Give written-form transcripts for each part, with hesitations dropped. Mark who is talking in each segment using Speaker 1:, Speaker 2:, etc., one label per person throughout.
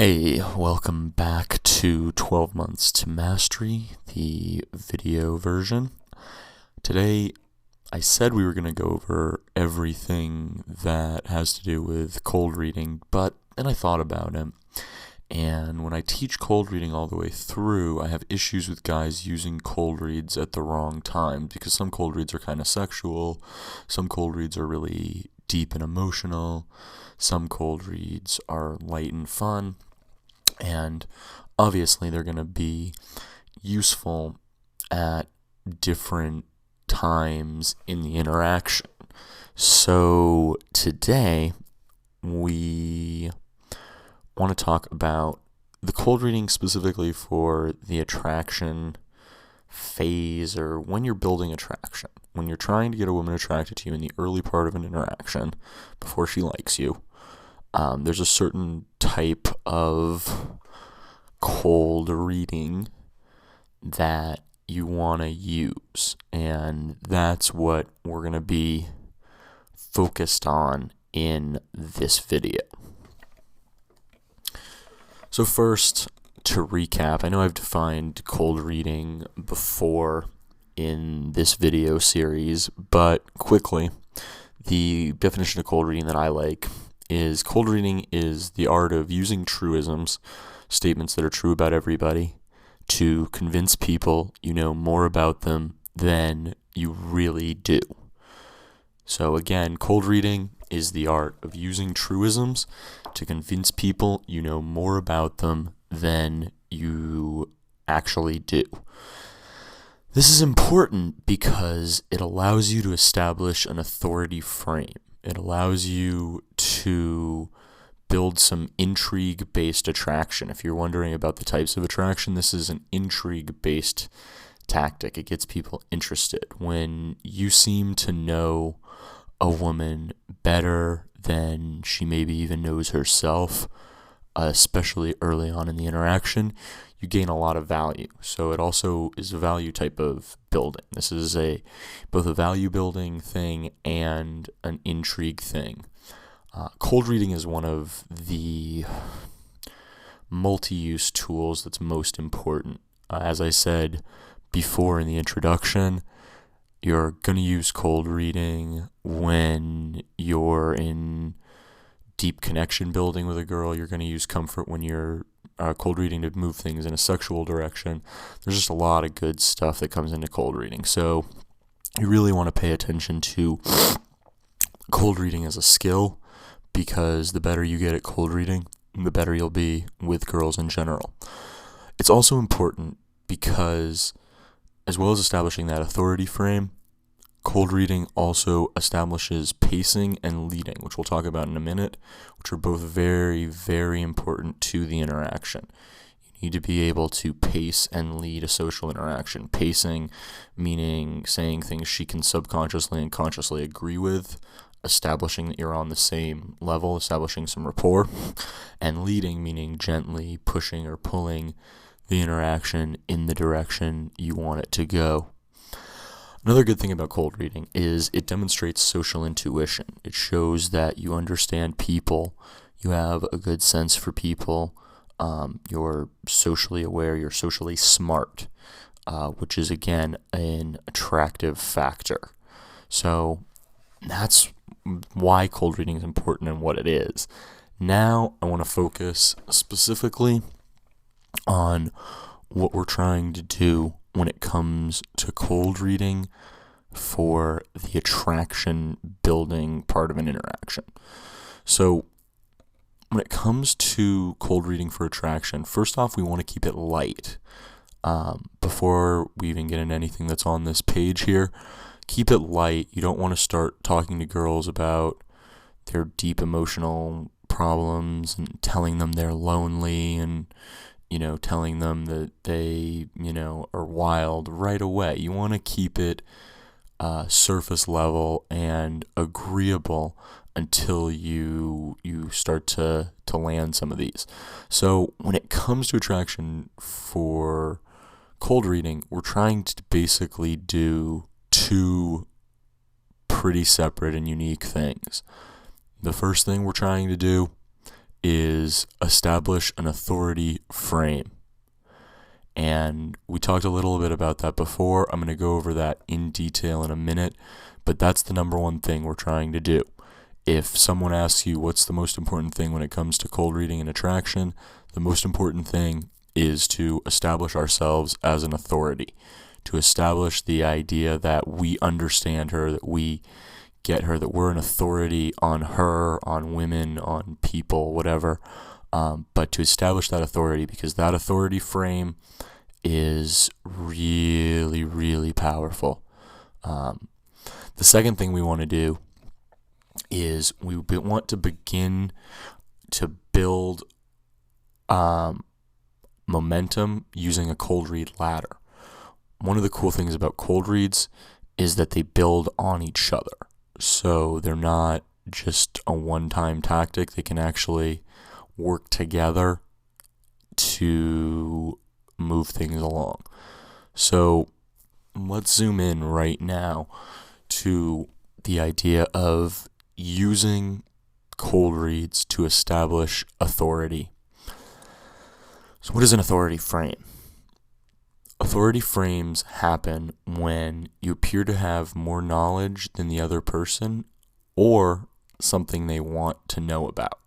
Speaker 1: Hey, welcome back to 12 Months to Mastery, the video version. Today, I said we were going to go over everything that has to do with cold reading, then I thought about it, and when I teach cold reading all the way through, I have issues with guys using cold reads at the wrong time, because some cold reads are kind of sexual, some cold reads are really deep and emotional, some cold reads are light and fun, and obviously they're going to be useful at different times in the interaction. So today we want to talk about the cold reading specifically for the attraction phase, or when you're building attraction, when you're trying to get a woman attracted to you in the early part of an interaction before she likes you. There's a certain type of cold reading that you want to use, and that's what we're going to be focused on in this video. So first, to recap, I know I've defined cold reading before in this video series, but quickly, the definition of cold reading that I like is cold reading is the art of using truisms, statements that are true about everybody, to convince people you know more about them than you really do. So again, cold reading is the art of using truisms to convince people you know more about them than you actually do. This is important because it allows you to establish an authority frame. It allows you to build some intrigue-based attraction. If you're wondering about the types of attraction, this is an intrigue-based tactic. It gets people interested. When you seem to know a woman better than she maybe even knows herself, especially early on in the interaction, you gain a lot of value. So it also is a value type of building. This is both a value building thing and an intrigue thing. Cold reading is one of the multi-use tools that's most important. As I said before in the introduction, you're going to use cold reading when you're in deep connection building with a girl. You're going to use comfort when you're cold reading to move things in a sexual direction. There's just a lot of good stuff that comes into cold reading. So you really want to pay attention to cold reading as a skill, because the better you get at cold reading, the better you'll be with girls in general. It's also important because, as well as establishing that authority frame, cold reading also establishes pacing and leading, which we'll talk about in a minute, which are both very, very important to the interaction. You need to be able to pace and lead a social interaction. Pacing meaning saying things she can subconsciously and consciously agree with, establishing that you're on the same level, establishing some rapport, and leading meaning gently pushing or pulling the interaction in the direction you want it to go. Another good thing about cold reading is it demonstrates social intuition. It shows that you understand people, you have a good sense for people, you're socially aware, you're socially smart, which is again an attractive factor. So that's why cold reading is important and what it is. Now I want to focus specifically on what we're trying to do when it comes to cold reading for the attraction building part of an interaction. So when it comes to cold reading for attraction, first off, we want to keep it light. Before we even get into anything that's on this page here, keep it light. You don't want to start talking to girls about their deep emotional problems and telling them they're lonely and telling them that they, are wild right away. You want to keep it surface level and agreeable until you start to land some of these. So when it comes to attraction for cold reading, we're trying to basically do two pretty separate and unique things. The first thing we're trying to do is establish an authority frame. And we talked a little bit about that before. I'm going to go over that in detail in a minute, but that's the number one thing we're trying to do. If someone asks you what's the most important thing when it comes to cold reading and attraction, the most important thing is to establish ourselves as an authority, to establish the idea that we understand her, that we get her, that we're an authority on her, on women, on people, whatever. But to establish that authority, because that authority frame is really, really powerful. The second thing we want to do is we want to begin to build momentum using a cold read ladder. One of the cool things about cold reads is that they build on each other. So they're not just a one-time tactic. They can actually work together to move things along. So let's zoom in right now to the idea of using cold reads to establish authority. So what is an authority frame? Authority frames happen when you appear to have more knowledge than the other person or something they want to know about.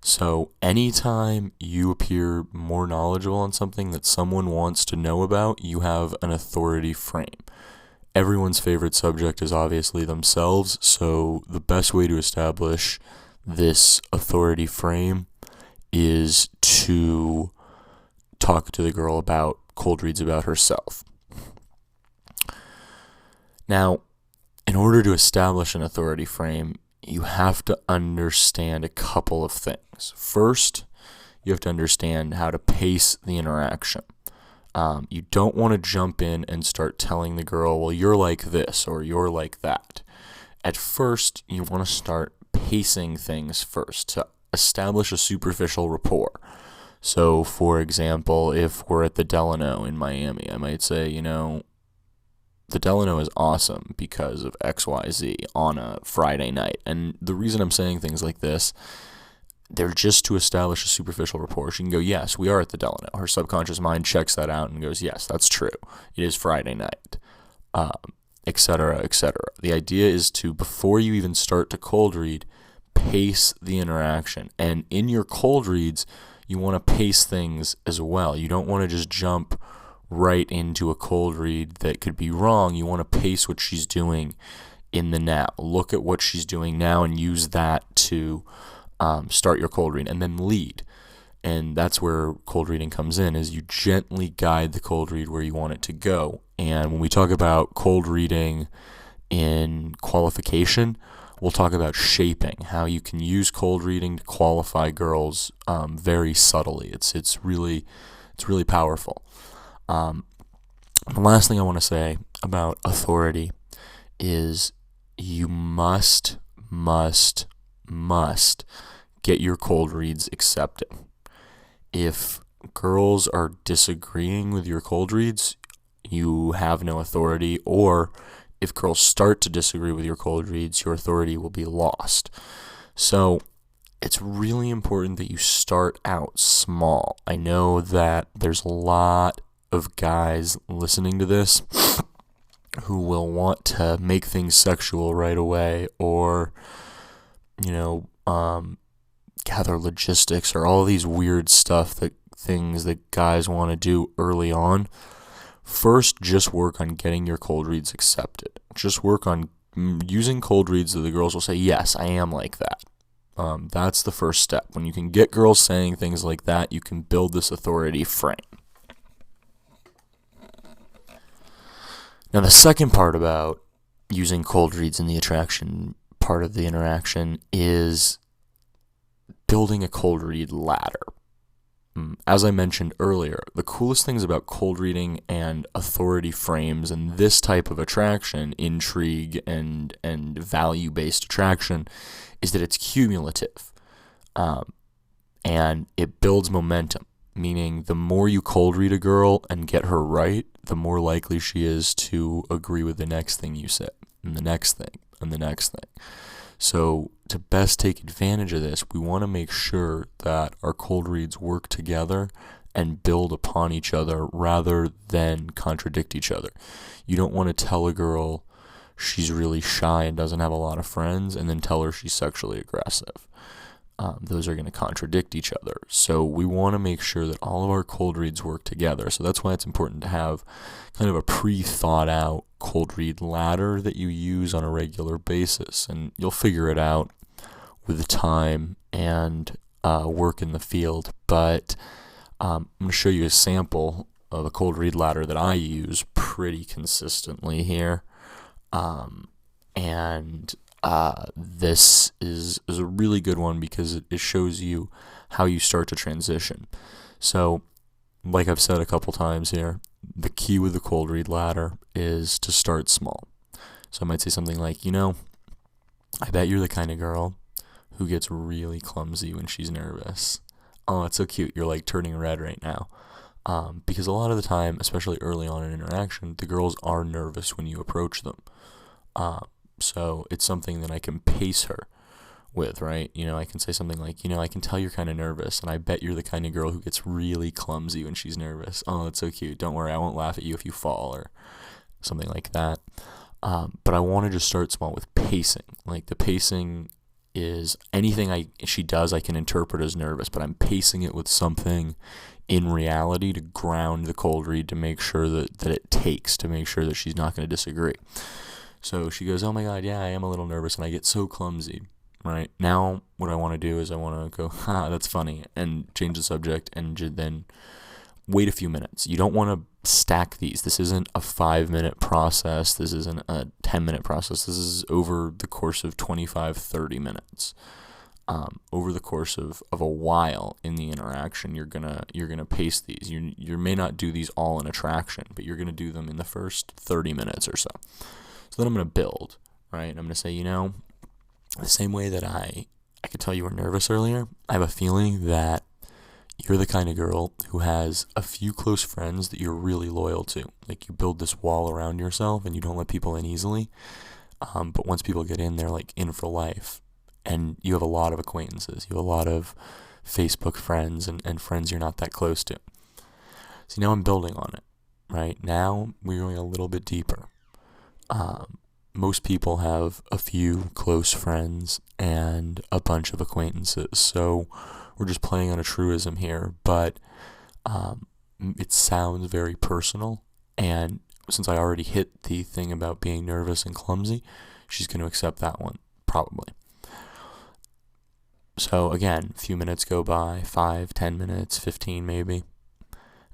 Speaker 1: So anytime you appear more knowledgeable on something that someone wants to know about, you have an authority frame. Everyone's favorite subject is obviously themselves, so the best way to establish this authority frame is to talk to the girl about cold reads about herself. Now, in order to establish an authority frame, you have to understand a couple of things. First, you have to understand how to pace the interaction. You don't want to jump in and start telling the girl, well, you're like this or you're like that. At first, you want to start pacing things first to establish a superficial rapport. So, for example, if we're at the Delano in Miami, I might say, the Delano is awesome because of XYZ on a Friday night. And the reason I'm saying things like this, they're just to establish a superficial rapport. She can go, yes, we are at the Delano. Her subconscious mind checks that out and goes, yes, that's true. It is Friday night, etc., etc. The idea is to, before you even start to cold read, pace the interaction. And in your cold reads, you want to pace things as well. You don't want to just jump right into a cold read that could be wrong. You want to pace what she's doing in the now. Look at what she's doing now and use that to start your cold read, and then lead. And that's where cold reading comes in, is you gently guide the cold read where you want it to go. And when we talk about cold reading in qualification, we'll talk about shaping, how you can use cold reading to qualify girls very subtly. It's really powerful. The last thing I want to say about authority is you must get your cold reads accepted. If girls are disagreeing with your cold reads, you have no authority, or if girls start to disagree with your cold reads, your authority will be lost. So it's really important that you start out small. I know that there's a lot of guys listening to this who will want to make things sexual right away, or gather logistics, or all these weird things that guys want to do early on. First, just work on getting your cold reads accepted. Just work on using cold reads that the girls will say, yes, I am like that. That's the first step. When you can get girls saying things like that, you can build this authority frame. Now, the second part about using cold reads in the attraction part of the interaction is building a cold read ladder. As I mentioned earlier, the coolest things about cold reading and authority frames and this type of attraction, intrigue and value-based attraction, is that it's cumulative. And it builds momentum, meaning the more you cold read a girl and get her right, the more likely she is to agree with the next thing you say, and the next thing, and the next thing. So to best take advantage of this, we want to make sure that our cold reads work together and build upon each other rather than contradict each other. You don't want to tell a girl she's really shy and doesn't have a lot of friends and then tell her she's sexually aggressive. Those are going to contradict each other. So we want to make sure that all of our cold reads work together. So that's why it's important to have kind of a pre-thought out cold read ladder that you use on a regular basis. And you'll figure it out with time and work in the field. But I'm going to show you a sample of a cold read ladder that I use pretty consistently here. This is a really good one because it shows you how you start to transition. So, like I've said a couple times here, the key with the cold read ladder is to start small. So I might say something like, I bet you're the kind of girl who gets really clumsy when she's nervous. Oh, it's so cute. You're like turning red right now. Because a lot of the time, especially early on in interaction, the girls are nervous when you approach them. So it's something that I can pace her with, right? I can say something like, I can tell you're kind of nervous, and I bet you're the kind of girl who gets really clumsy when she's nervous. Oh, that's so cute. Don't worry, I won't laugh at you if you fall, or something like that. But I want to just start small with pacing. Like the pacing is anything she does I can interpret as nervous, but I'm pacing it with something in reality to ground the cold read to make sure that it takes, to make sure that she's not going to disagree. So she goes, oh my God, yeah, I am a little nervous and I get so clumsy, right? Now what I want to do is I want to go, that's funny, and change the subject and then wait a few minutes. You don't want to stack these. This isn't a 5-minute process. This isn't a 10-minute process. This is over the course of 25, 30 minutes. Over the course of a while in the interaction, you're gonna pace these. You may not do these all in attraction, but you're gonna do them in the first 30 minutes or so. So then I'm going to build, right? I'm going to say, the same way that I could tell you were nervous earlier, I have a feeling that you're the kind of girl who has a few close friends that you're really loyal to. Like you build this wall around yourself and you don't let people in easily. But once people get in, they're like in for life. And you have a lot of acquaintances. You have a lot of Facebook friends and friends you're not that close to. So now I'm building on it, right? Now we're going a little bit deeper. Most people have a few close friends and a bunch of acquaintances, so we're just playing on a truism here, but it sounds very personal, and since I already hit the thing about being nervous and clumsy, she's going to accept that one, probably. So again, a few minutes go by, 5, 10 minutes, 15 maybe.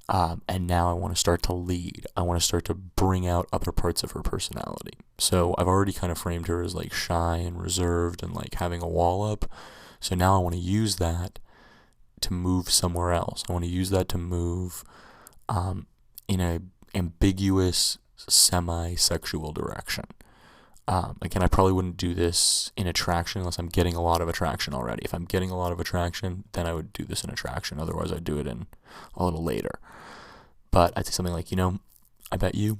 Speaker 1: And now I want to start to lead. I want to start to bring out other parts of her personality. So I've already kind of framed her as like shy and reserved and like having a wall up. So now I want to use that to move somewhere else. I want to use that to move in a ambiguous, semi-sexual direction. Again, I probably wouldn't do this in attraction unless I'm getting a lot of attraction already. If I'm getting a lot of attraction, then I would do this in attraction. Otherwise, I'd do it in a little later. But I'd say something like, I bet you,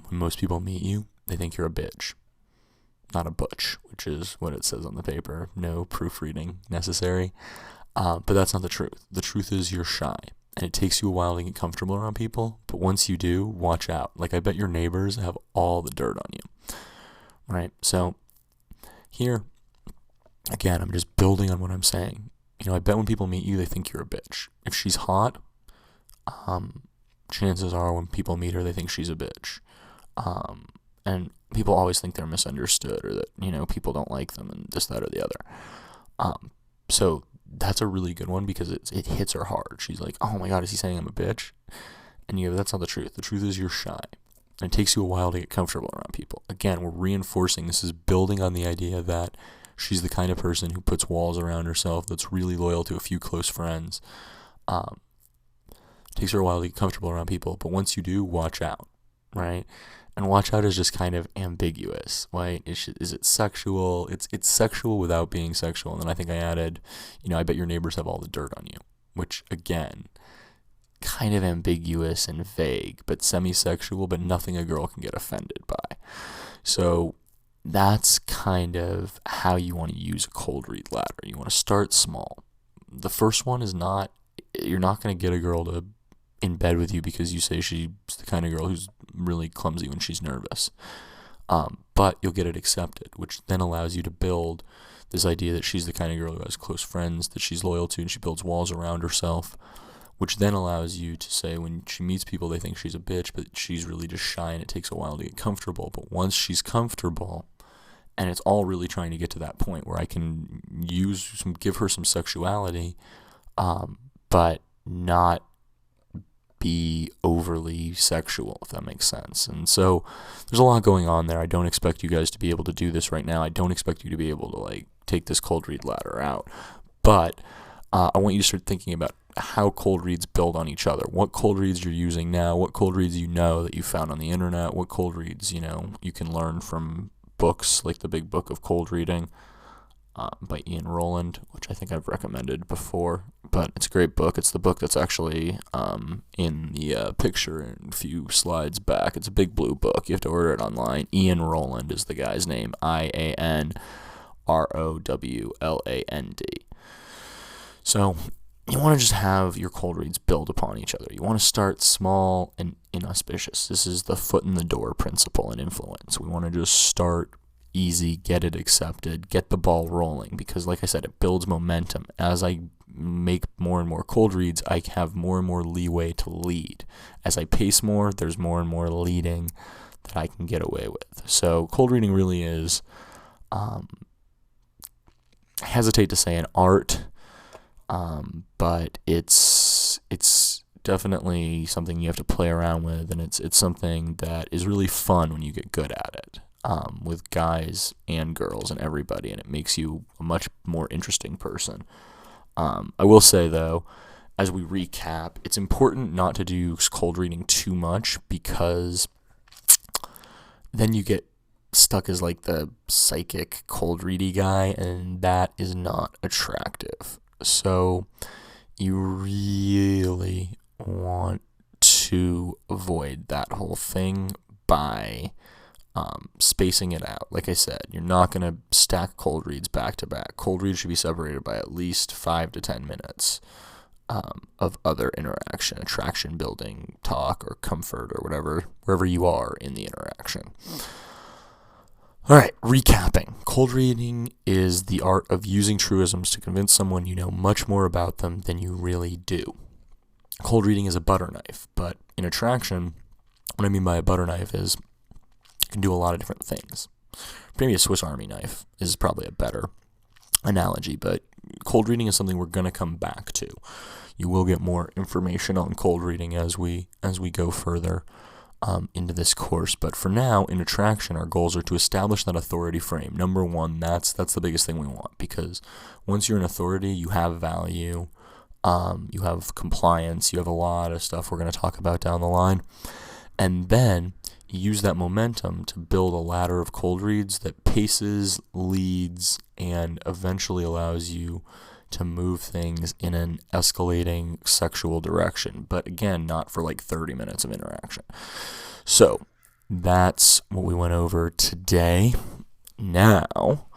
Speaker 1: when most people meet you, they think you're a bitch, not a butch, which is what it says on the paper. No proofreading necessary. But that's not the truth. The truth is you're shy. And it takes you a while to get comfortable around people. But once you do, watch out. Like, I bet your neighbors have all the dirt on you. Right? So here, again, I'm just building on what I'm saying. I bet when people meet you, they think you're a bitch. If she's hot, chances are when people meet her, they think she's a bitch. And people always think they're misunderstood or that, people don't like them and this, that, or the other. So that's a really good one because it hits her hard. She's like, oh my God, is he saying I'm a bitch? And that's not the truth. The truth is you're shy. And it takes you a while to get comfortable around people. Again, we're reinforcing. This is building on the idea that she's the kind of person who puts walls around herself, that's really loyal to a few close friends. It takes her a while to get comfortable around people. But once you do, watch out, right? And watch out is just kind of ambiguous, right? Is it sexual? It's sexual without being sexual. And then I think I added, I bet your neighbors have all the dirt on you, which, again, kind of ambiguous and vague, but semi-sexual, but nothing a girl can get offended by. So that's kind of how you want to use a cold read ladder. You want to start small. The first one is not, you're not going to get a girl to in bed with you because you say she's the kind of girl who's really clumsy when she's nervous. But you'll get it accepted, which then allows you to build this idea that she's the kind of girl who has close friends, that she's loyal to, and she builds walls around herself, which then allows you to say when she meets people, they think she's a bitch, but she's really just shy, and it takes a while to get comfortable. But once she's comfortable, and it's all really trying to get to that point where I can give her some sexuality, but not be overly sexual, if that makes sense. And so there's a lot going on there. I don't expect you guys to be able to do this right now. I don't expect you to be able to like take this cold read ladder out, but I want you to start thinking about how cold reads build on each other. What cold reads you're using now, what cold reads you know that you found on the internet, what cold reads you can learn from books like The Big Book of Cold Reading by Ian Rowland, which I think I've recommended before, but it's a great book. It's the book that's actually in the picture a few slides back. It's a big blue book. You have to order it online. Ian Rowland is the guy's name, IANROWLAND. So you want to just have your cold reads build upon each other. You want to start small and inauspicious. This is the foot in the door principle in influence. We want to just start easy, get it accepted, get the ball rolling, because like I said, it builds momentum. As I make more and more cold reads, I have more and more leeway to lead. As I pace more, there's more and more leading that I can get away with. So cold reading really is, I hesitate to say an art, but it's definitely something you have to play around with, and it's something that is really fun when you get good at it, with guys and girls and everybody, and it makes you a much more interesting person. I will say, though, as we recap, it's important not to do cold reading too much, because then you get stuck as like the psychic cold ready guy, and that is not attractive. So you really want to avoid that whole thing by spacing it out. Like I said, you're not going to stack cold reads back to back. Cold reads should be separated by at least 5 to 10 minutes of other interaction, attraction building, talk, or comfort, or whatever, wherever you are in the interaction. All right, recapping. Cold reading is the art of using truisms to convince someone you know much more about them than you really do. Cold reading is a butter knife, but in attraction, what I mean by a butter knife is it can do a lot of different things. Maybe a Swiss Army knife is probably a better analogy, but cold reading is something we're going to come back to. You will get more information on cold reading as we go further into this course, but for now, in attraction, our goals are to establish that authority frame. Number one, that's the biggest thing we want, because once you're an authority, you have value, you have compliance, you have a lot of stuff we're going to talk about down the line, and then use that momentum to build a ladder of cold reads that paces, leads, and eventually allows you to move things in an escalating sexual direction, but again, not for like 30 minutes of interaction. So that's what we went over today. Now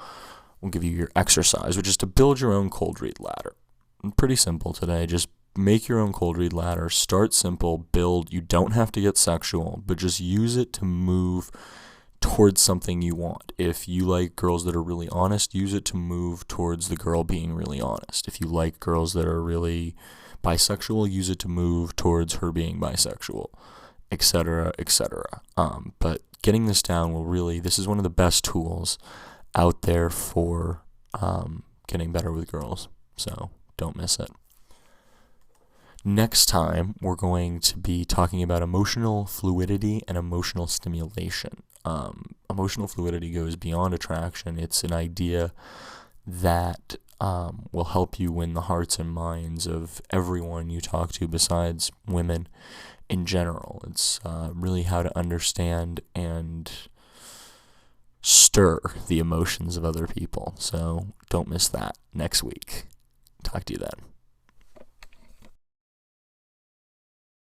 Speaker 1: we'll give you your exercise, which is to build your own cold read ladder. Pretty simple today. Just make your own cold read ladder. Start simple, build. You don't have to get sexual, but just use it to move towards something you want. If you like girls that are really honest, use it to move towards the girl being really honest. If you like girls that are really bisexual, use it to move towards her being bisexual, etc., etc. But getting this down this is one of the best tools out there for getting better with girls. So don't miss it. Next time, we're going to be talking about emotional fluidity and emotional stimulation. Emotional fluidity goes beyond attraction. It's an idea that will help you win the hearts and minds of everyone you talk to besides women in general. It's really how to understand and stir the emotions of other people. So don't miss that next week. Talk to you then.